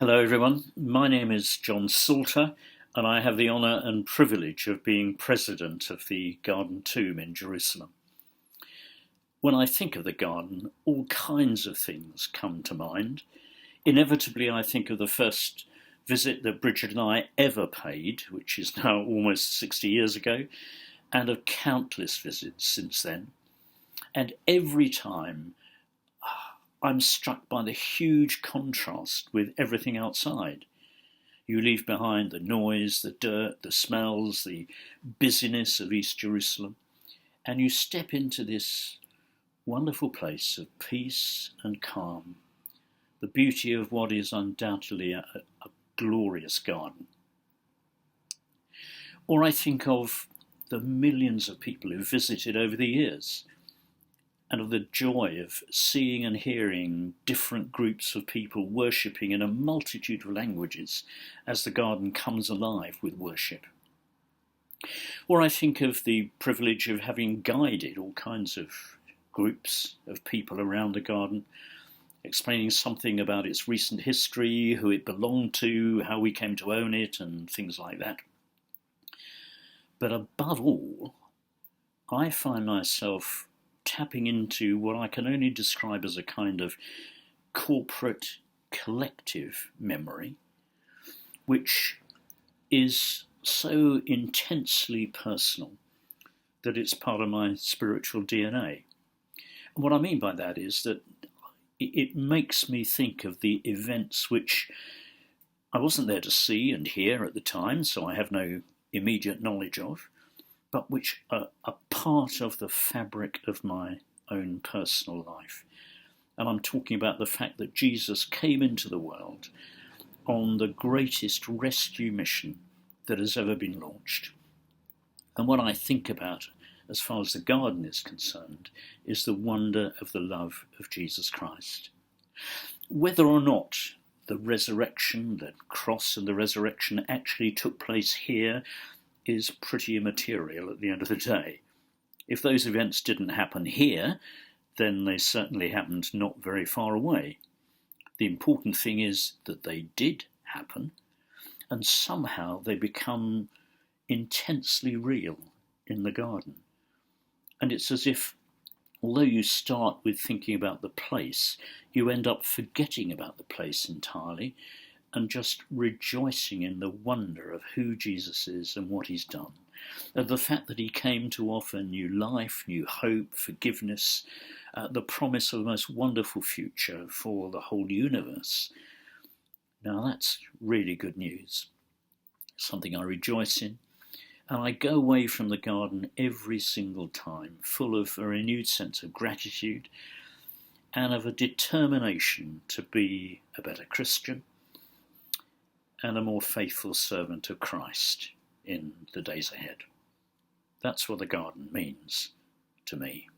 Hello, everyone. My name is John Salter, and I have the honour and privilege of being president of the Garden Tomb in Jerusalem. When I think of the garden, all kinds of things come to mind. Inevitably, I think of the first visit that Bridget and I ever paid, which is now almost 60 years ago, and of countless visits since then. And every time, I'm struck by the huge contrast with everything outside. You leave behind the noise, the dirt, the smells, the busyness of East Jerusalem, and you step into this wonderful place of peace and calm, the beauty of what is undoubtedly a glorious garden. Or I think of the millions of people who visited over the years, and of the joy of seeing and hearing different groups of people worshipping in a multitude of languages as the garden comes alive with worship. Or I think of the privilege of having guided all kinds of groups of people around the garden, explaining something about its recent history, who it belonged to, how we came to own it, and things like that. But above all, I find myself tapping into what I can only describe as a kind of corporate collective memory, which is so intensely personal that it's part of my spiritual DNA. And what I mean by that is that it makes me think of the events which I wasn't there to see and hear at the time, so I have no immediate knowledge of, but which are a part of the fabric of my own personal life. And I'm talking about the fact that Jesus came into the world on the greatest rescue mission that has ever been launched. And what I think about, as far as the garden is concerned, is the wonder of the love of Jesus Christ. Whether or not the resurrection, the cross and the resurrection actually took place here is pretty immaterial at the end of the day. If those events didn't happen here, then they certainly happened not very far away. The important thing is that they did happen, and somehow they become intensely real in the garden. And it's as if, although you start with thinking about the place, you end up forgetting about the place entirely and just rejoicing in the wonder of who Jesus is and what he's done, of the fact that he came to offer new life, new hope, forgiveness, the promise of a most wonderful future for the whole universe. Now that's really good news, something I rejoice in, and I go away from the garden every single time full of a renewed sense of gratitude and of a determination to be a better Christian and a more faithful servant of Christ in the days ahead. That's what the garden means to me.